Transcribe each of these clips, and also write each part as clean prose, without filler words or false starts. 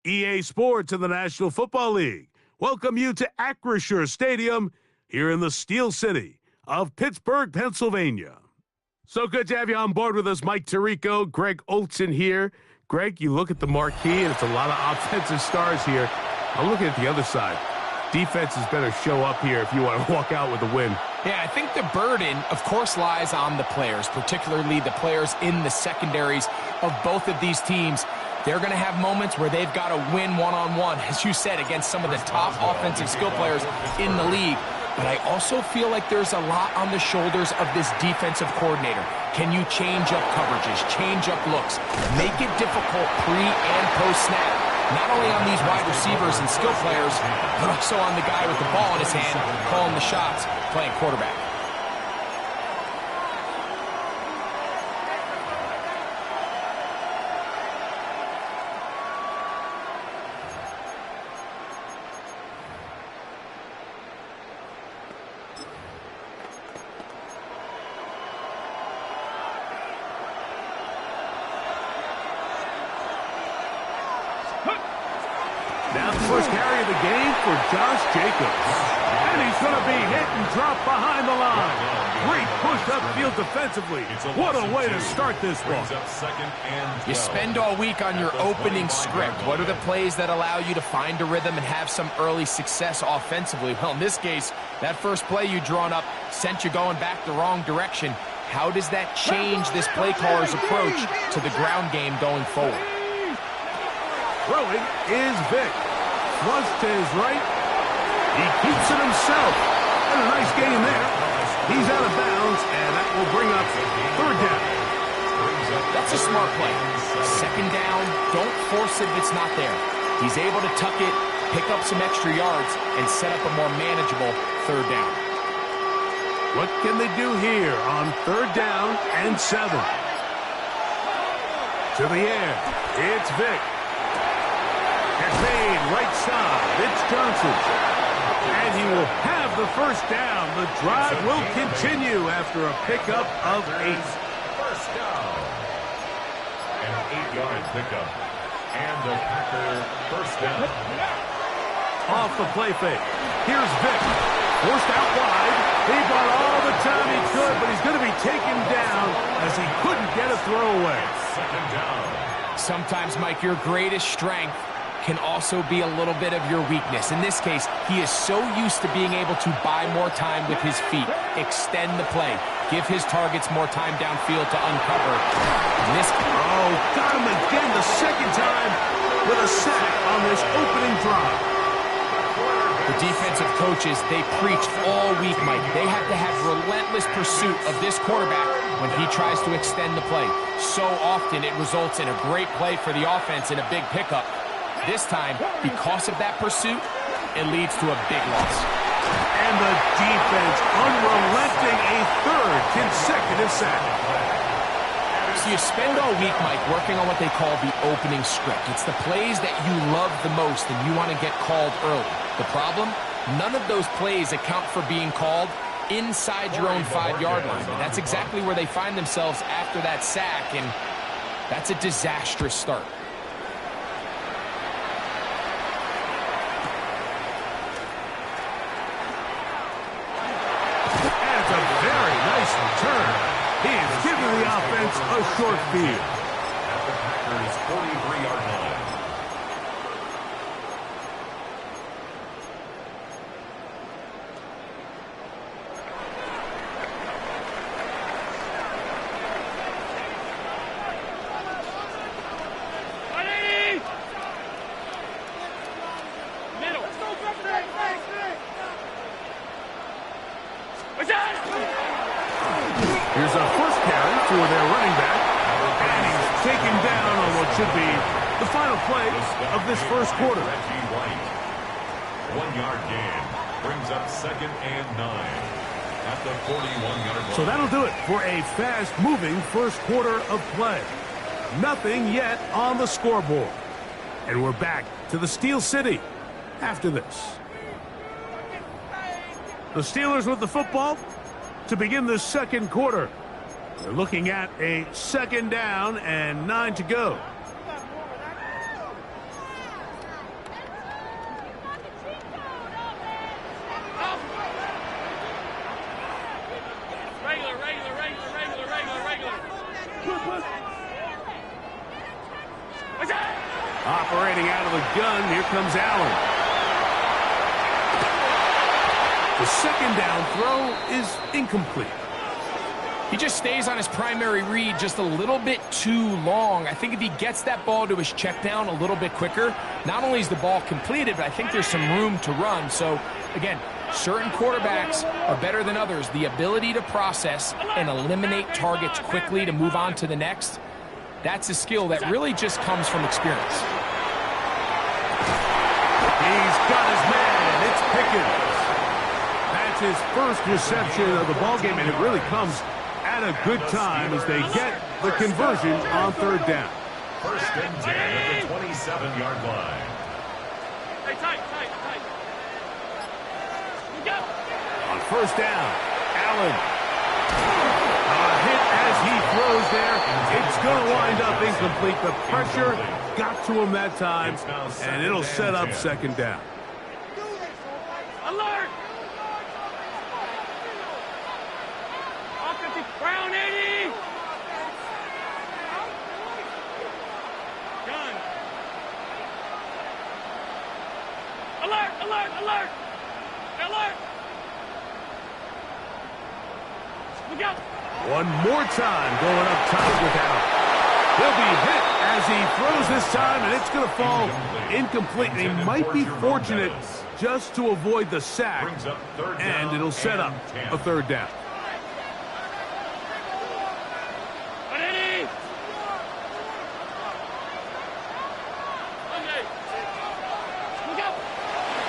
EA Sports and the National Football League welcome you to Acrisure Stadium here in the Steel City of Pittsburgh, Pennsylvania. So good to have you on board with us, Mike Tirico, Greg Olson here. Greg, you look at the marquee, and it's a lot of offensive stars here. I'm looking at the other side. Defenses better show up here if you want to walk out with a win. Yeah, I think the burden, of course, lies on the players, particularly the players in the secondaries of both of these teams. They're going to have moments where they've got to win one-on-one, as you said, against some of the top offensive skill players in the league. But I also feel like there's a lot on the shoulders of this defensive coordinator. Can you change up coverages, change up looks, make it difficult pre- and post-snap? Not only on these wide receivers and skill players, but also on the guy with the ball in his hand, calling the shots, playing quarterback. Now the first carry of the game for Josh Jacobs. And he's going to be hit and dropped behind the line. Great push upfield defensively. What a way to start this one. You spend all week on your opening script. What are the plays that allow you to find a rhythm and have some early success offensively? Well, in this case, that first play you drawn up sent you going back the wrong direction. How does that change this play caller's approach to the ground game going forward? Throwing is Vic. Flush to his right. He keeps it himself. And a nice gain there. He's out of bounds, and that will bring up third down. That's a smart play. Second down, don't force it if it's not there. He's able to tuck it, pick up some extra yards, and set up a more manageable third down. What can they do here on third down and 7? To the air. It's Vic. It's made right side. It's Johnson. And he will have the first down. The drive will continue after a pickup of 8. First down. An 8-yard pickup. And the Packer first down. Off the play fake. Here's Vic. Forced out wide. He bought all the time he could, but he's going to be taken down as he couldn't get a throwaway. Second down. Sometimes, Mike, your greatest strength can also be a little bit of your weakness. In this case, he is so used to being able to buy more time with his feet, extend the play, give his targets more time downfield to uncover. Got him again the second time with a sack on this opening drive. The defensive coaches, they preach all week, Mike. They have to have relentless pursuit of this quarterback when he tries to extend the play. So often it results in a great play for the offense and a big pickup. This time, because of that pursuit, it leads to a big loss. And the defense unrelenting, a third consecutive sack. So you spend all week, Mike, working on what they call the opening script. It's the plays that you love the most and you want to get called early. The problem? None of those plays account for being called inside your own 5-yard line. And that's exactly where they find themselves after that sack, and that's a disastrous start. Return. He is giving the offense a short field. At the Packers' 43-yard line. Here's a first carry for their running back. And he's taken down on what should be the final play of this first quarter. 1-yard gain brings up 2nd and 9 at the 41-yard line. So that'll do it for a fast-moving first quarter of play. Nothing yet on the scoreboard. And we're back to the Steel City after this. The Steelers with the football to begin the second quarter. They're looking at a 2nd down and 9 to go. Operating out of the gun, here comes Allen. The second down throw is incomplete. He just stays on his primary read just a little bit too long. I think if he gets that ball to his check down a little bit quicker, not only is the ball completed, but I think there's some room to run. So, again, certain quarterbacks are better than others. The ability to process and eliminate targets quickly to move on to the next, that's a skill that really just comes from experience. He's got his man. It's Pickens. That's his first reception of the ballgame, and it really comes at a good time as they get the conversion on third down. First and 10 at the 27-yard line. Tight. On first down, Allen. A hit as he throws there. It's going to wind up incomplete. The pressure got to him that time, and it'll set up second down. Alert! Offensive Brown 80! Gun. Alert! Look out! One more time going up top with Allen. He'll be hit as he throws this time, and it's going to fall incomplete. He might be fortunate just to avoid the sack, and it'll set up a third down.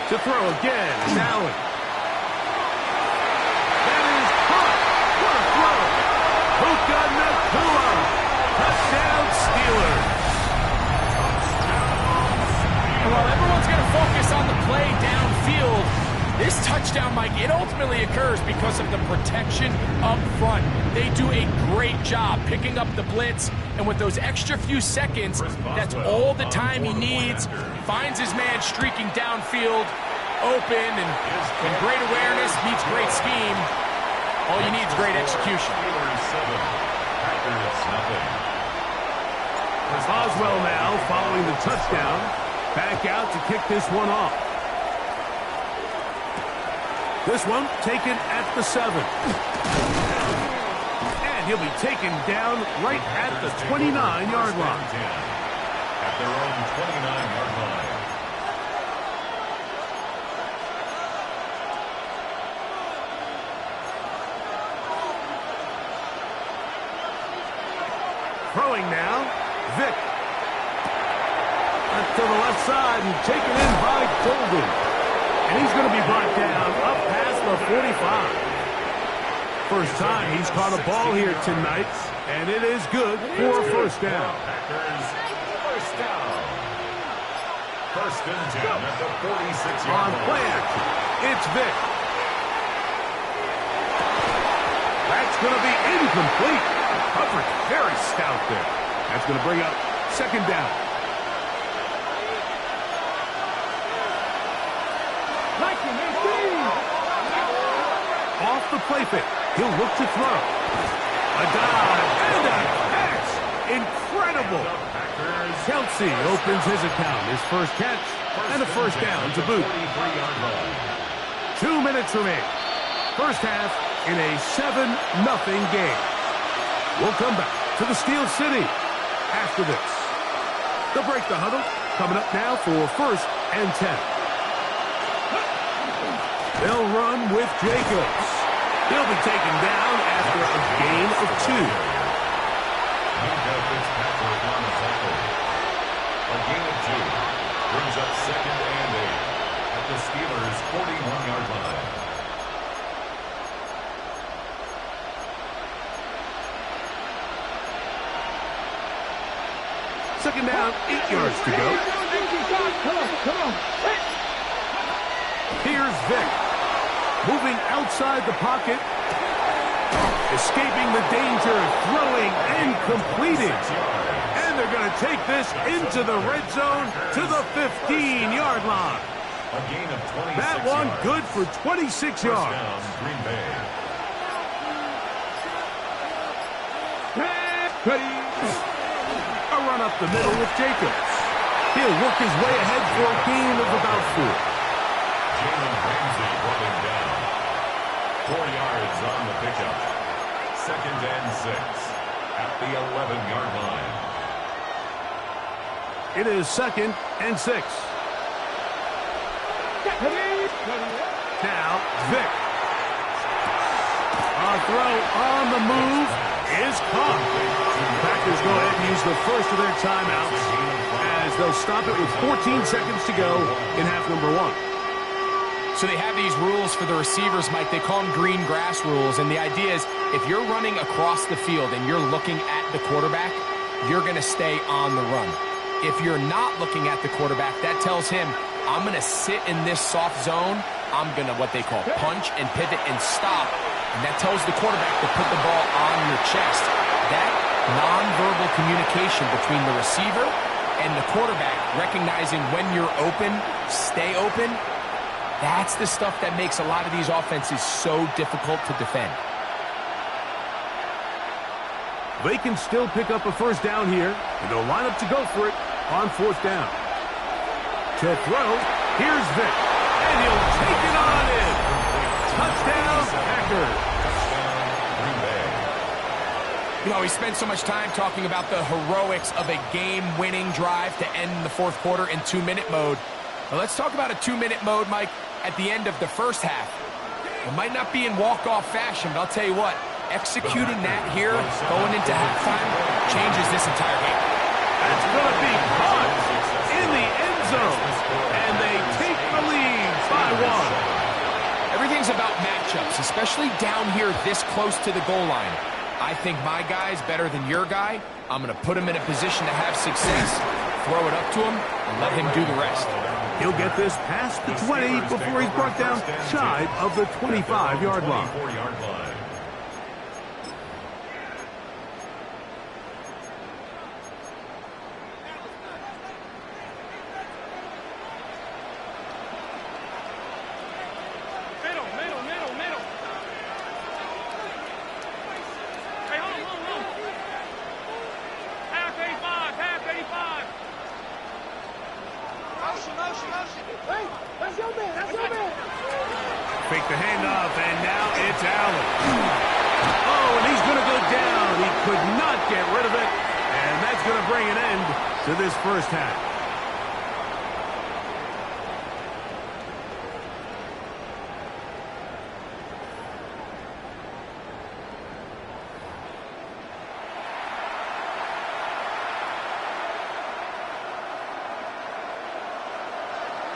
To throw again is Allen. That is caught. What a throw. Puka Nacua. Touchdown Steelers. And while everyone's going to focus on the play downfield, this touchdown, Mike, it ultimately occurs because of the protection up front. They do a great job picking up the blitz, and with those extra few seconds, that's all the time he needs. Finds his man streaking downfield, open, and great awareness meets great scheme. All you need is great execution. Oswell now following the touchdown. Back out to kick this one off. This one taken at the 7. And he'll be taken down right at the 29-yard line. At their own 29-yard line. Throwing now, Vick. To the left side and taken in by Golden. And he's going to be brought down up past the 45. First time he's caught a ball here tonight, and it is good for a first down. Packers, first down. First and 10 at the 46-yard On line. play action, it's Vick. That's going to be incomplete. Coverage very stout there. That's going to bring up second down. Off the play fake. He'll look to throw. A dive and a catch. Incredible. Kelsey opens his account. His first catch and a first down to Bout. 2 minutes remain. First half in a 7-0 game. We'll come back to the Steel City after this. They'll break the huddle. Coming up now for first and 10. They'll run with Jacobs. He'll be taken down after a gain of 2. A gain of 2 brings up second and 8 at the Steelers' 41-yard line. Second down, 8 yards to go. Come on. Here's Vick. Moving outside the pocket. Escaping the danger, throwing and completing. And they're going to take this into the red zone to the 15-yard line. A gain of 26 That one yards. good for 26 First yards. down, Green Bay. A run up the middle with Jacobs. He'll work his way ahead for a gain of about 4. Jalen Ramsey brought him down. 4 yards on the pickup. 2nd and 6 at the 11-yard line. It is 2nd and 6. Now, Vick. A throw on the move is caught. The Packers go ahead and use the first of their timeouts as they'll stop it with 14 seconds to go in half number 1. So they have these rules for the receivers, Mike. They call them green grass rules. And the idea is if you're running across the field and you're looking at the quarterback, you're going to stay on the run. If you're not looking at the quarterback, that tells him, I'm going to sit in this soft zone. I'm going to what they call punch and pivot and stop. And that tells the quarterback to put the ball on your chest. That nonverbal communication between the receiver and the quarterback, recognizing when you're open, stay open, that's the stuff that makes a lot of these offenses so difficult to defend. They can still pick up a first down here, and they'll line up to go for it on 4th down. To throw, here's Vick, and he'll take it on in. Touchdown, Packers. You know, we spent so much time talking about the heroics of a game-winning drive to end the 4th quarter in 2-minute mode. Now let's talk about a 2-minute mode, Mike, at the end of the first half. It might not be in walk-off fashion, but I'll tell you what, executing that here, going into halftime, changes this entire game. That's going to be caught in the end zone, and they take the lead by 1. Everything's about matchups, especially down here this close to the goal line. I think my guy's better than your guy. I'm going to put him in a position to have success, throw it up to him, and let him do the rest. He'll get this past the 20 before he's brought down shy of the 25-yard line. Fake the handoff, and now it's Allen. Oh, and he's going to go down. He could not get rid of it, and that's going to bring an end to this first half.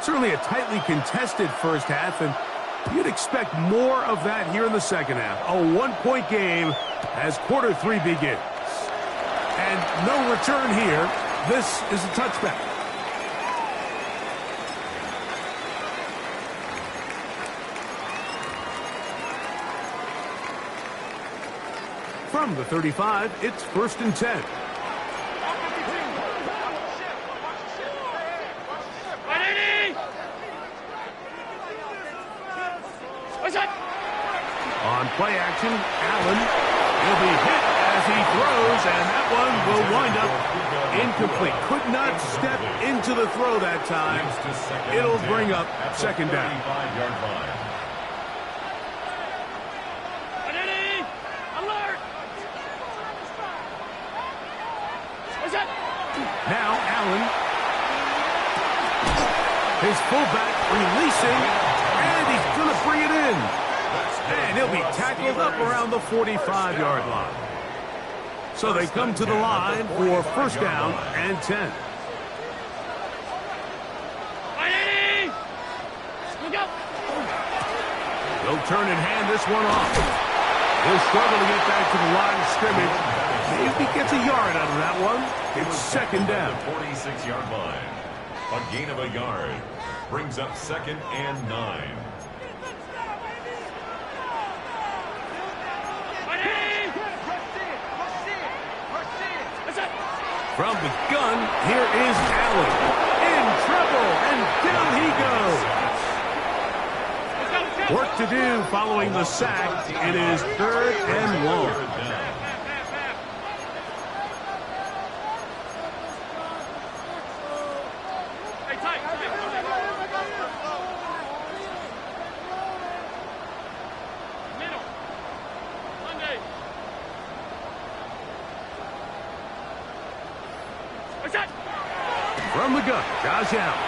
Certainly a tightly contested first half, and you'd expect more of that here in the second half. A 1-point game as quarter 3 begins. And no return here. This is a touchback. From the 35, it's 1st and 10. On play action, Allen will be hit as he throws, and that one will wind up incomplete. Could not step into the throw that time. It'll bring up 2nd down. Now Allen, his fullback releasing, and he's going to bring it in. And he'll be tackled up around the 45-yard line. So they come to the line for 1st down and 10. They'll turn and hand this one off. He'll struggle to get back to the line of scrimmage. Maybe gets a yard out of that one. It's 2nd down. 46-yard line. A gain of a yard. Brings up 2nd and 9. From the gun, here is Allen. In trouble, and down he goes. Work to do following the sack. It is 3rd and long. Middle. Monday. What's that? From the gun, Josh Allen.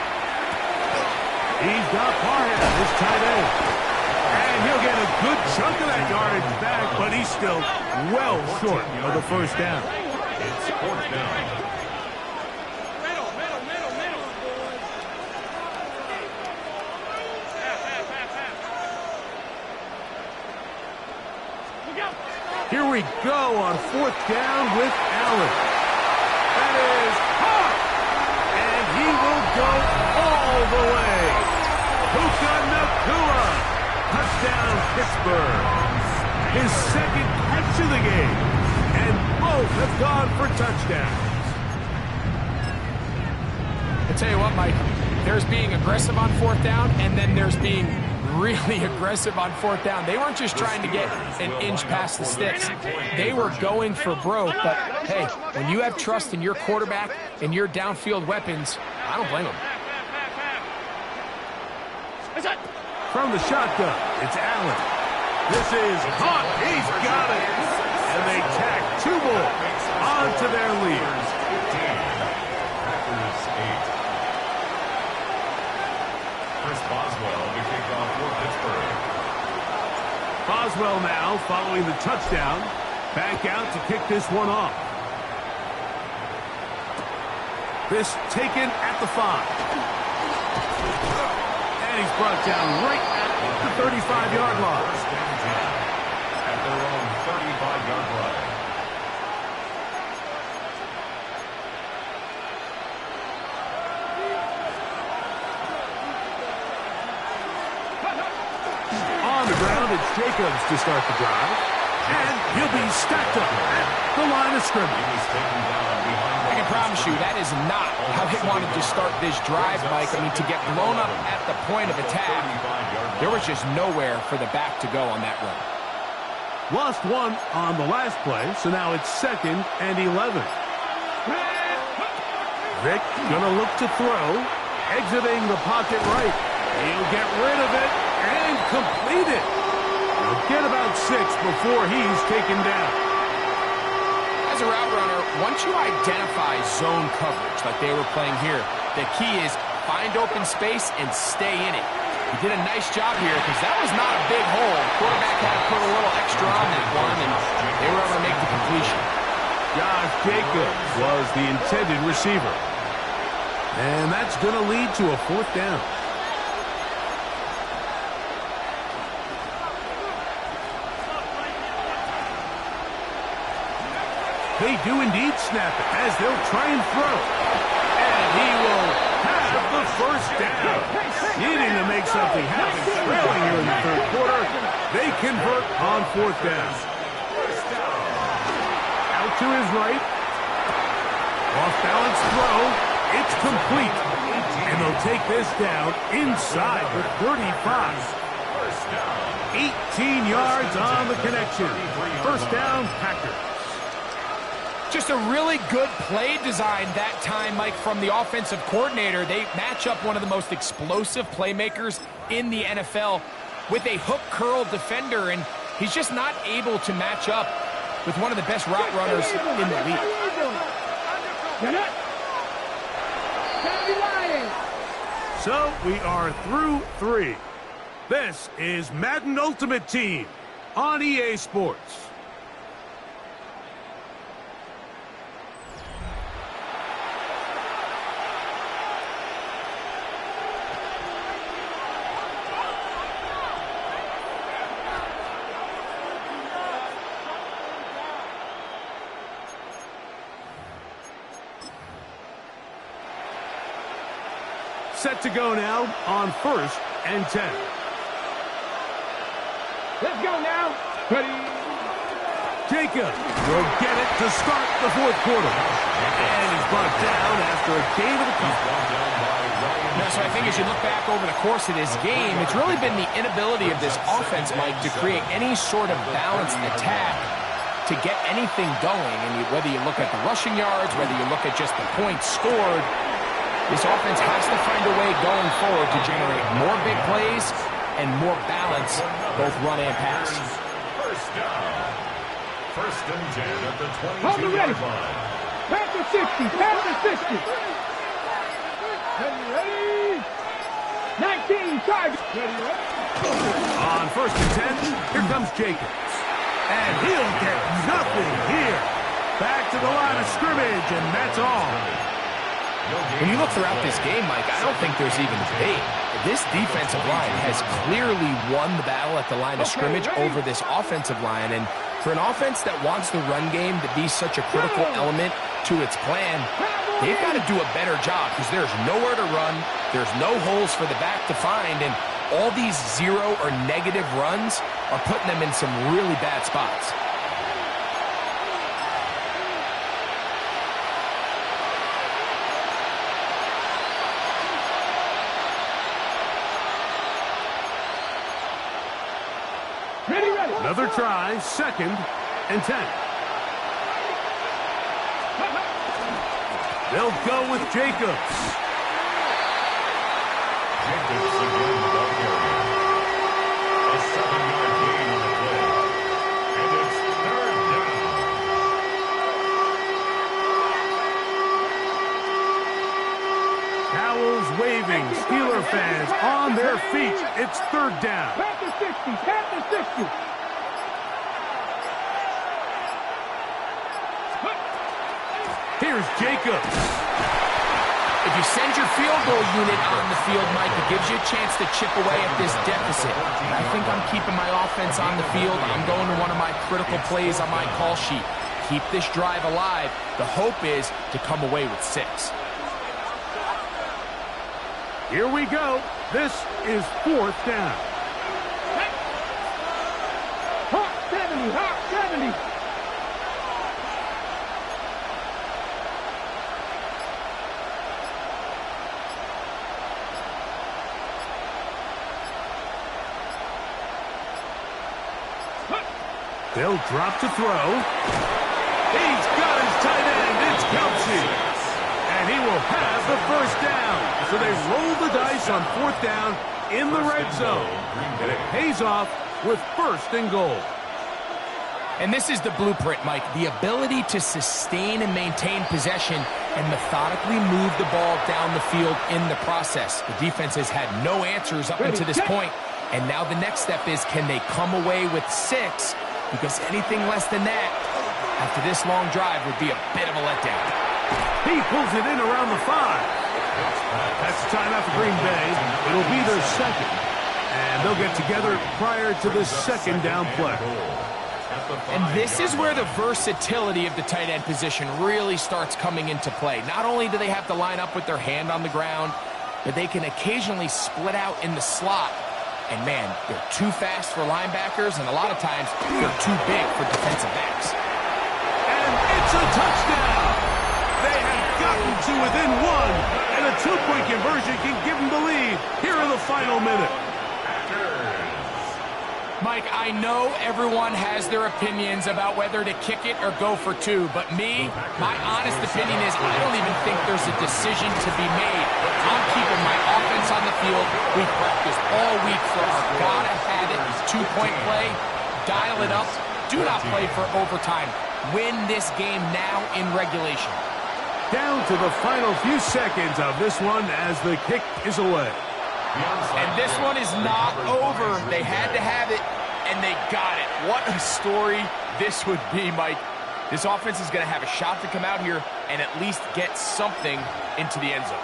He's got Parham, his tight end. And he'll get a good chunk of that yardage back, but he's still well short of the first down. It's fourth down. Middle. Half. Look out. Here we go on fourth down with Allen. That is hot! And he will go all the way. Puka Nacua. Touchdown, Pittsburgh. His second catch of the game. And both have gone for touchdowns. I tell you what, Mike, there's being aggressive on fourth down, and then there's being really aggressive on fourth down. They weren't just trying to get an inch past the sticks. They were going for broke, but hey, when you have trust in your quarterback and your downfield weapons, I don't blame them. What's that? From the shotgun, it's Allen. This is caught. He's got it. And they tack two more onto their lead. Packers 8. Chris Boswell to kick off for Pittsburgh. Boswell now following the touchdown. Back out to kick this one off. This taken at the 5. And he's brought down right at the 35-yard line. First and 10 at their own 35-yard line. On the ground, it's Jacobs to start the drive. And he'll be stacked up at the line of scrimmage. He was taken down behind the I can promise you that is not how they wanted to start this drive, Mike. I mean, to get blown up at the point of attack, there was just nowhere for the back to go on that run. Lost one on the last play, so now it's 2nd and 11. Vick gonna look to throw, exiting the pocket right. He'll get rid of it and complete it. He'll get about 6 before he's taken down. As a route runner, once you identify zone coverage like they were playing here, the key is find open space and stay in it. He did a nice job here because that was not a big hole. Quarterback had to put a little extra on that one, and they were able to make the completion. Josh Jacobs was the intended receiver. And that's going to lead to a 4th down. They do indeed snap it as they'll try and throw. And he will have the first down. Needing to make something happen, trailing here in the 3rd quarter. They convert on 4th down. Out to his right. Off-balance throw. It's complete. And they'll take this down inside the 35. 18 yards on the connection. First down, Packers. Just a really good play design that time, Mike, from the offensive coordinator. They match up one of the most explosive playmakers in the NFL with a hook curl defender, and he's just not able to match up with one of the best route runners in the league. So we are through 3. This is Madden Ultimate Team on EA Sports. Set to go now on 1st and 10. Let's go now. Ready. Jacobs will get it to start the 4th quarter. And he's brought down after a gain of a couple. So I think as you look back over the course of this game, it's really been the inability of this offense, Mike, to create any sort of balanced attack to get anything going. And whether you look at the rushing yards, whether you look at just the points scored, This offense has to find a way going forward to generate more big plays and more balance, both run and pass. First down. First and 10 at the Hold it ready. 22-yard line. Pass to 60. Pass to 60. Ready? 19. Charge. Ready? On first and 10, here comes Jacobs. And he'll get nothing here. Back to the line of scrimmage, and that's all. When you look throughout this game, Mike, I don't think there's even debate. This defensive line has clearly won the battle at the line of scrimmage over this offensive line. And for an offense that wants the run game to be such a critical element to its plan, they've got to do a better job because there's nowhere to run. There's no holes for the back to find. And all these zero or negative runs are putting them in some really bad spots. Another try, second and 10. They'll go with Jacobs. Jacobs again without carry. A 7-yard gain on the play. And it's third down. Towels waving, Steeler fans on their feet. It's third down. Pass to 60. Pass to 60. Here's Jacobs. If you send your field goal unit on the field, Mike, it gives you a chance to chip away at this deficit. And I think I'm keeping my offense on the field. I'm going to one of my critical plays on my call sheet. Keep this drive alive. The hope is to come away with 6. Here we go. This is fourth down. Hawk 70. Hawk 70. They'll drop to throw. He's got his tight end. It's Kelsey. And he will have the first down. So they roll the dice on fourth down in the red zone. And it pays off with first and goal. And this is the blueprint, Mike. The ability to sustain and maintain possession and methodically move the ball down the field in the process. The defense has had no answers up until this point. And now the next step is, can they come away with 6? Because anything less than that, after this long drive, would be a bit of a letdown. He pulls it in around the 5. That's the timeout for Green Bay. It'll be their second. And they'll get together prior to the second down play. And this is where the versatility of the tight end position really starts coming into play. Not only do they have to line up with their hand on the ground, but they can occasionally split out in the slot. And, man, they're too fast for linebackers, and a lot of times they're too big for defensive backs. And it's a touchdown! They have gotten to within 1, and a 2-point conversion can give them the lead here in the final minute. Mike, I know everyone has their opinions about whether to kick it or go for 2, but me, my honest opinion is I don't even think there's a decision to be made. I'm keeping my offense on the field. We practiced all week for our gotta-have-it 2-point play. Dial it up. Do not play for overtime. Win this game now in regulation. Down to the final few seconds of this one as the kick is away. And this one is not over. They had to have it, and they got it. What a story this would be, Mike. This offense is going to have a shot to come out here and at least get something into the end zone.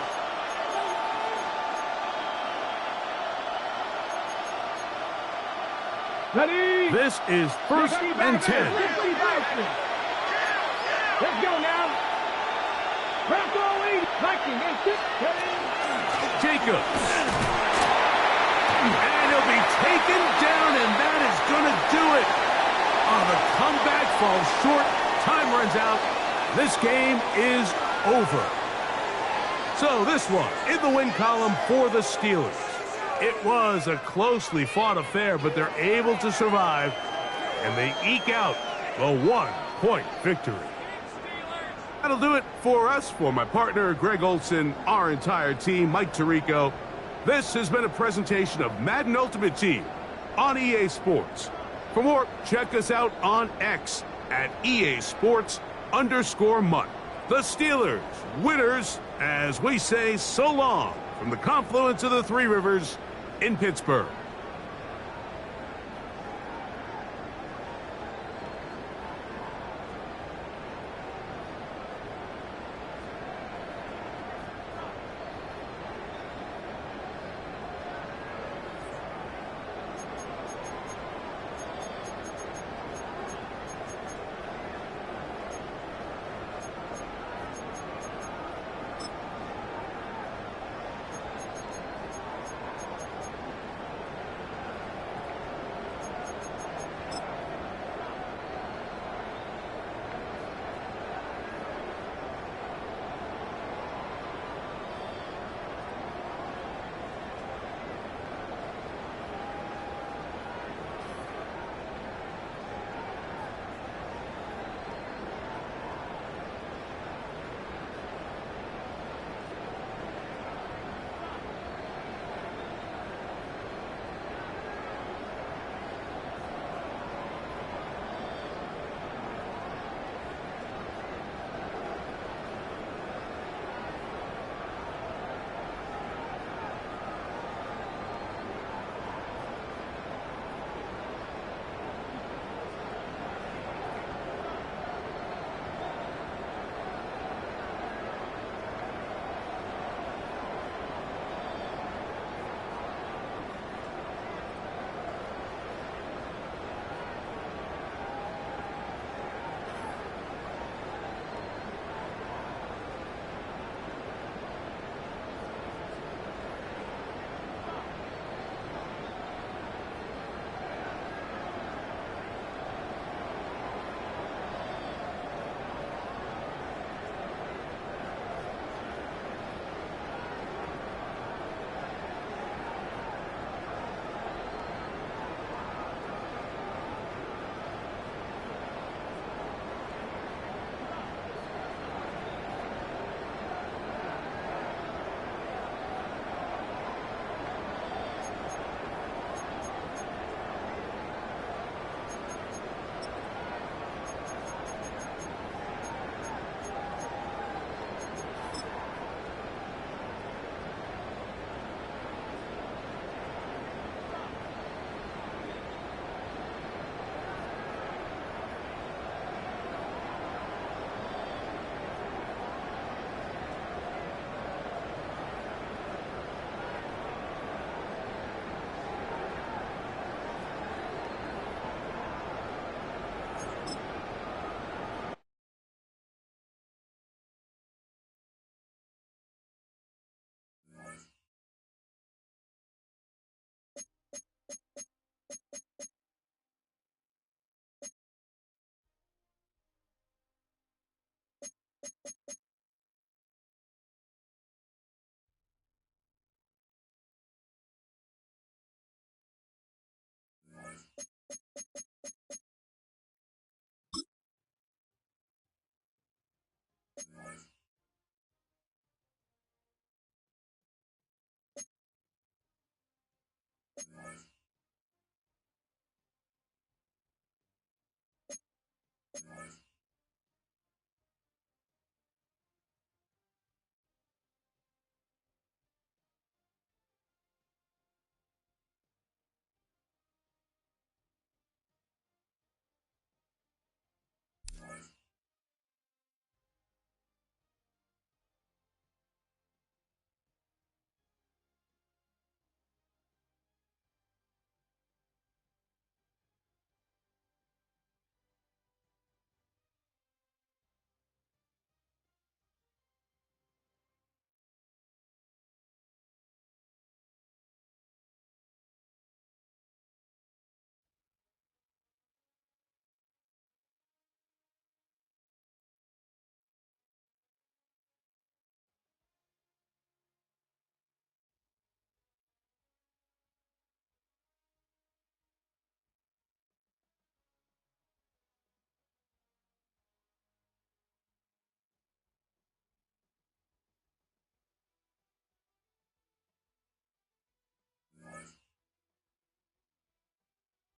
Ready? This is first and 10. Let's go now. Bronco lead. Viking is it. Jacobs. And he'll be taken down, and that is going to do it. Oh, the comeback falls short. Time runs out. This game is over. So this one in the win column for the Steelers. It was a closely fought affair, but they're able to survive, and they eke out a 1-point victory. That'll do it for us. For my partner, Greg Olson, our entire team, Mike Tirico, this has been a presentation of Madden Ultimate Team on EA Sports. For more, check us out on X at EA Sports_Mutt. The Steelers, winners, as we say so long from the confluence of the Three Rivers in Pittsburgh.